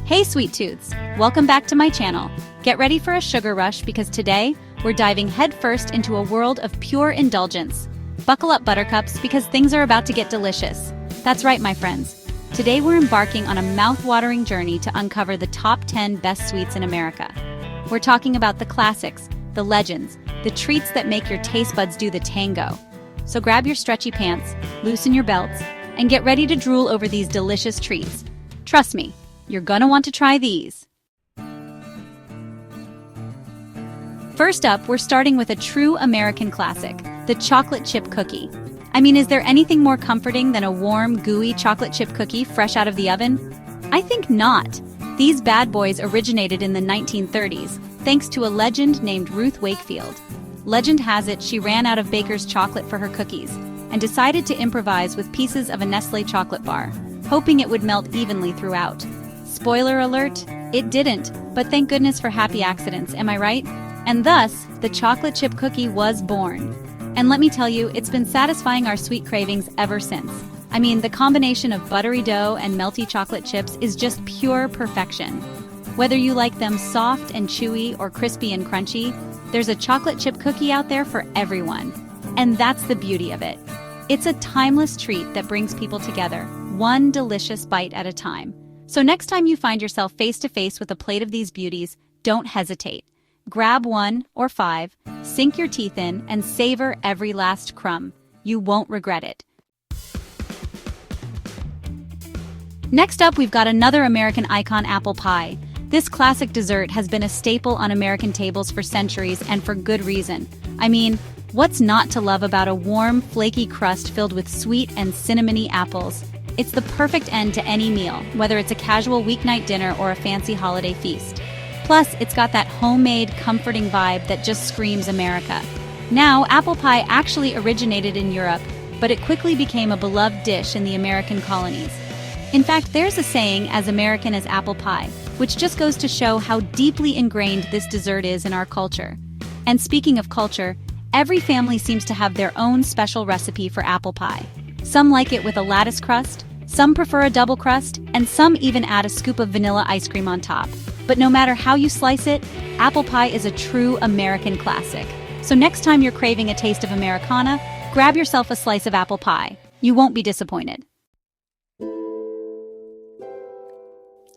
Hey sweet tooths, welcome back to my channel. Get ready for a sugar rush because today we're diving headfirst into a world of pure indulgence. Buckle up buttercups because things are about to get delicious. That's right my friends. Today we're embarking on a mouth-watering journey to uncover the top 10 best sweets in America. We're talking about the classics, the legends, the treats that make your taste buds do the tango. So grab your stretchy pants, loosen your belts, and get ready to drool over these delicious treats. Trust me, you're gonna want to try these. First up, we're starting with a true American classic, the chocolate chip cookie. I mean, is there anything more comforting than a warm, gooey chocolate chip cookie fresh out of the oven? I think not. These bad boys originated in the 1930s, thanks to a legend named Ruth Wakefield. Legend has it she ran out of baker's chocolate for her cookies and decided to improvise with pieces of a Nestlé chocolate bar, hoping it would melt evenly throughout. Spoiler alert, it didn't, but thank goodness for happy accidents, am I right? And thus, the chocolate chip cookie was born. And let me tell you, it's been satisfying our sweet cravings ever since. I mean, the combination of buttery dough and melty chocolate chips is just pure perfection. Whether you like them soft and chewy or crispy and crunchy, there's a chocolate chip cookie out there for everyone. And that's the beauty of it. It's a timeless treat that brings people together, one delicious bite at a time. So next time you find yourself face to face with a plate of these beauties, don't hesitate. Grab one or five, sink your teeth in, and savor every last crumb. You won't regret it. Next up, we've got another American icon, apple pie. This classic dessert has been a staple on American tables for centuries, and for good reason. I mean, what's not to love about a warm, flaky crust filled with sweet and cinnamony apples? It's the perfect end to any meal, whether it's a casual weeknight dinner or a fancy holiday feast. Plus, it's got that homemade, comforting vibe that just screams America. Now, apple pie actually originated in Europe, but it quickly became a beloved dish in the American colonies. In fact, there's a saying, as American as apple pie, which just goes to show how deeply ingrained this dessert is in our culture. And speaking of culture, every family seems to have their own special recipe for apple pie. Some like it with a lattice crust, some prefer a double crust, and some even add a scoop of vanilla ice cream on top. But no matter how you slice it, apple pie is a true American classic. So next time you're craving a taste of Americana, grab yourself a slice of apple pie. You won't be disappointed.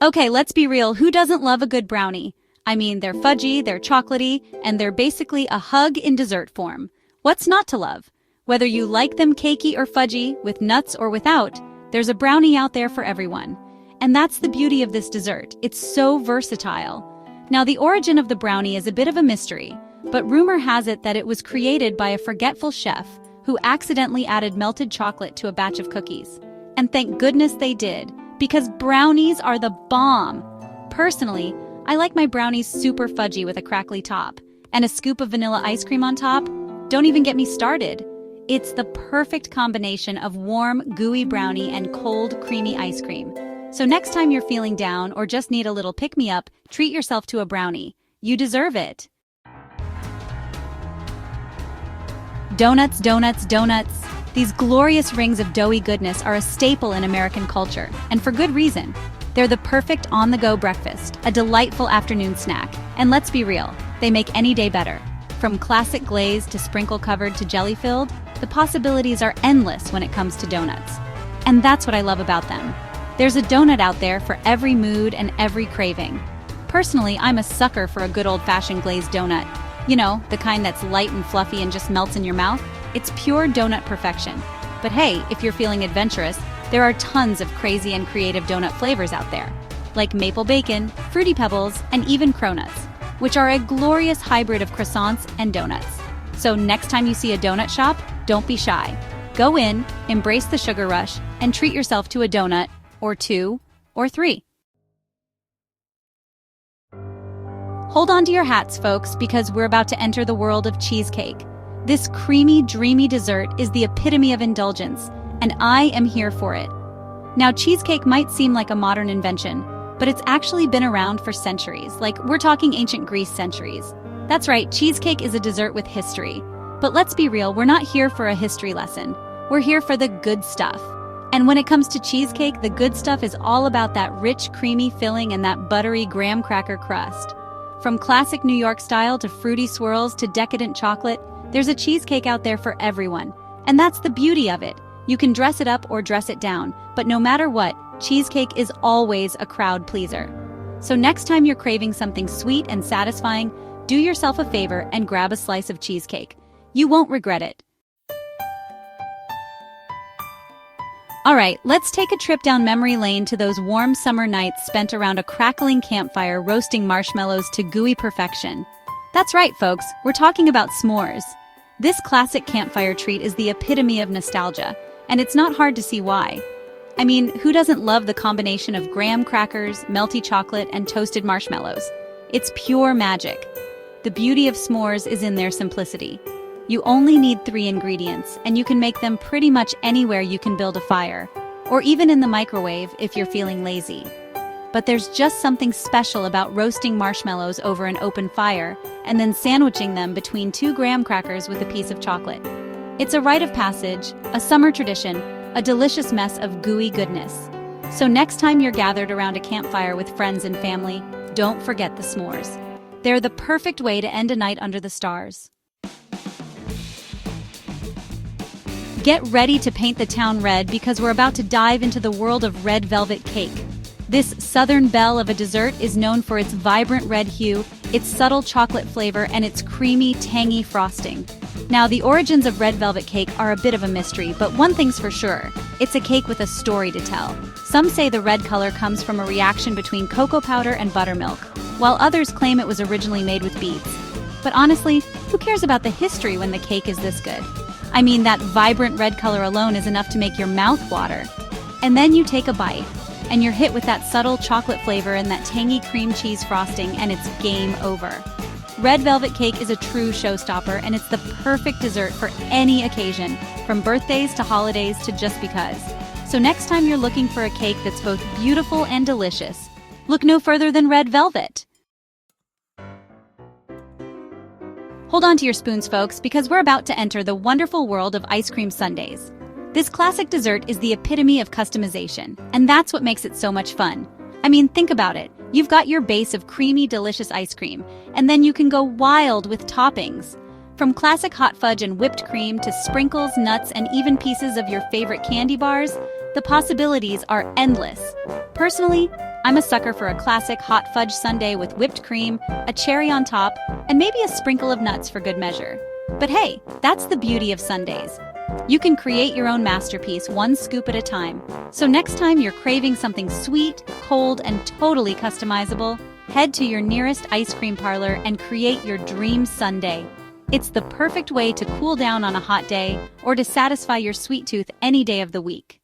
Okay, let's be real, who doesn't love a good brownie? I mean, they're fudgy, they're chocolaty, and they're basically a hug in dessert form. What's not to love? Whether you like them cakey or fudgy, with nuts or without, there's a brownie out there for everyone. And that's the beauty of this dessert, it's so versatile. Now, the origin of the brownie is a bit of a mystery, but rumor has it that it was created by a forgetful chef who accidentally added melted chocolate to a batch of cookies. And thank goodness they did, because brownies are the bomb. Personally, I like my brownies super fudgy with a crackly top, and a scoop of vanilla ice cream on top. Don't even get me started. It's the perfect combination of warm, gooey brownie and cold, creamy ice cream. So next time you're feeling down or just need a little pick-me-up, treat yourself to a brownie. You deserve it. Donuts, donuts, donuts. These glorious rings of doughy goodness are a staple in American culture, and for good reason. They're the perfect on-the-go breakfast, a delightful afternoon snack, and let's be real, they make any day better. From classic glaze to sprinkle-covered to jelly-filled, the possibilities are endless when it comes to donuts. And that's what I love about them. There's a donut out there for every mood and every craving. Personally, I'm a sucker for a good old-fashioned glazed donut. You know, the kind that's light and fluffy and just melts in your mouth. It's pure donut perfection. But hey, if you're feeling adventurous, there are tons of crazy and creative donut flavors out there, like maple bacon, fruity pebbles, and even cronuts, which are a glorious hybrid of croissants and donuts. So next time you see a donut shop, don't be shy. Go in, embrace the sugar rush, and treat yourself to a donut, or two, or three. Hold on to your hats, folks, because we're about to enter the world of cheesecake. This creamy, dreamy dessert is the epitome of indulgence, and I am here for it. Now, cheesecake might seem like a modern invention, but it's actually been around for centuries, like we're talking ancient Greece centuries. That's right, cheesecake is a dessert with history. But let's be real, we're not here for a history lesson. We're here for the good stuff. And when it comes to cheesecake, the good stuff is all about that rich, creamy filling and that buttery graham cracker crust. From classic New York style to fruity swirls to decadent chocolate, there's a cheesecake out there for everyone. And that's the beauty of it. You can dress it up or dress it down, but no matter what, cheesecake is always a crowd pleaser. So next time you're craving something sweet and satisfying, do yourself a favor and grab a slice of cheesecake. You won't regret it. Alright, let's take a trip down memory lane to those warm summer nights spent around a crackling campfire roasting marshmallows to gooey perfection. That's right, folks, we're talking about s'mores. This classic campfire treat is the epitome of nostalgia, and it's not hard to see why. I mean, who doesn't love the combination of graham crackers, melty chocolate, and toasted marshmallows? It's pure magic. The beauty of s'mores is in their simplicity. You only need 3 ingredients, and you can make them pretty much anywhere you can build a fire, or even in the microwave if you're feeling lazy. But there's just something special about roasting marshmallows over an open fire and then sandwiching them between 2 graham crackers with a piece of chocolate. It's a rite of passage, a summer tradition, a delicious mess of gooey goodness. So next time you're gathered around a campfire with friends and family, don't forget the s'mores. They're the perfect way to end a night under the stars. Get ready to paint the town red because we're about to dive into the world of red velvet cake. This southern belle of a dessert is known for its vibrant red hue, its subtle chocolate flavor, and its creamy, tangy frosting. Now, the origins of red velvet cake are a bit of a mystery, but one thing's for sure, it's a cake with a story to tell. Some say the red color comes from a reaction between cocoa powder and buttermilk, while others claim it was originally made with beets. But honestly, who cares about the history when the cake is this good? I mean, that vibrant red color alone is enough to make your mouth water. And then you take a bite, and you're hit with that subtle chocolate flavor and that tangy cream cheese frosting, and it's game over. Red velvet cake is a true showstopper, and it's the perfect dessert for any occasion, from birthdays to holidays to just because. So next time you're looking for a cake that's both beautiful and delicious, look no further than red velvet. Hold on to your spoons, folks, because we're about to enter the wonderful world of ice cream sundaes. This classic dessert is the epitome of customization, and that's what makes it so much fun. I mean, think about it. You've got your base of creamy, delicious ice cream, and then you can go wild with toppings. From classic hot fudge and whipped cream to sprinkles, nuts, and even pieces of your favorite candy bars, the possibilities are endless. Personally, I'm a sucker for a classic hot fudge sundae with whipped cream, a cherry on top, and maybe a sprinkle of nuts for good measure. But hey, that's the beauty of sundaes. You can create your own masterpiece one scoop at a time. So next time you're craving something sweet, cold, and totally customizable, head to your nearest ice cream parlor and create your dream sundae. It's the perfect way to cool down on a hot day or to satisfy your sweet tooth any day of the week.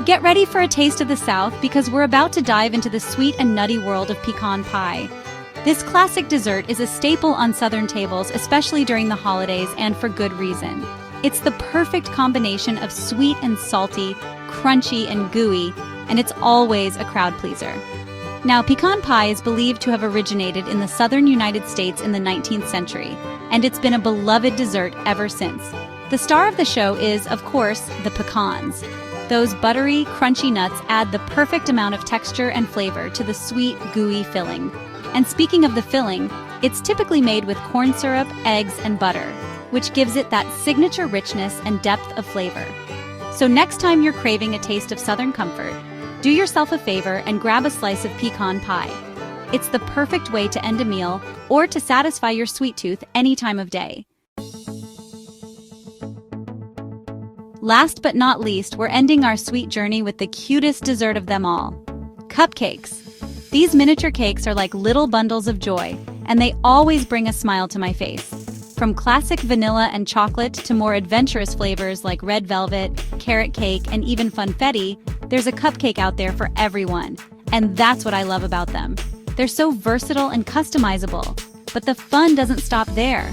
Get ready for a taste of the South because we're about to dive into the sweet and nutty world of pecan pie. This classic dessert is a staple on Southern tables, especially during the holidays, and for good reason. It's the perfect combination of sweet and salty, crunchy and gooey, and it's always a crowd pleaser. Now, pecan pie is believed to have originated in the southern United States in the 19th century, and it's been a beloved dessert ever since. The star of the show is, of course, the pecans. Those buttery, crunchy nuts add the perfect amount of texture and flavor to the sweet, gooey filling. And speaking of the filling, it's typically made with corn syrup, eggs, and butter, which gives it that signature richness and depth of flavor. So next time you're craving a taste of Southern comfort, do yourself a favor and grab a slice of pecan pie. It's the perfect way to end a meal or to satisfy your sweet tooth any time of day. Last but not least, we're ending our sweet journey with the cutest dessert of them all, cupcakes. These miniature cakes are like little bundles of joy, and they always bring a smile to my face. From classic vanilla and chocolate to more adventurous flavors like red velvet, carrot cake, and even funfetti, there's a cupcake out there for everyone. And that's what I love about them. They're so versatile and customizable. But the fun doesn't stop there.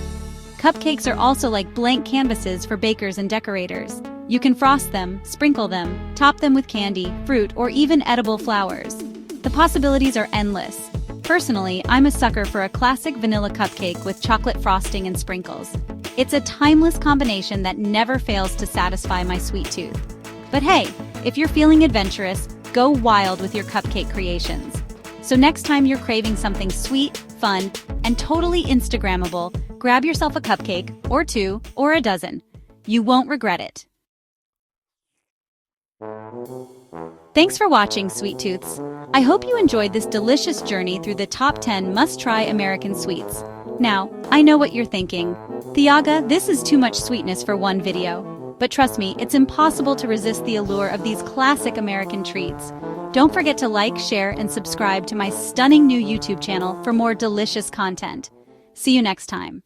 Cupcakes are also like blank canvases for bakers and decorators. You can frost them, sprinkle them, top them with candy, fruit, or even edible flowers. The possibilities are endless. Personally, I'm a sucker for a classic vanilla cupcake with chocolate frosting and sprinkles. It's a timeless combination that never fails to satisfy my sweet tooth. But hey, if you're feeling adventurous, go wild with your cupcake creations. So next time you're craving something sweet, fun, and totally Instagrammable, grab yourself a cupcake, or two, or a dozen. You won't regret it. Thanks for watching, Sweet Tooths. I hope you enjoyed this delicious journey through the top 10 must-try American sweets. Now, I know what you're thinking. Thiaga, this is too much sweetness for one video. But trust me, it's impossible to resist the allure of these classic American treats. Don't forget to like, share, and subscribe to my stunning new YouTube channel for more delicious content. See you next time.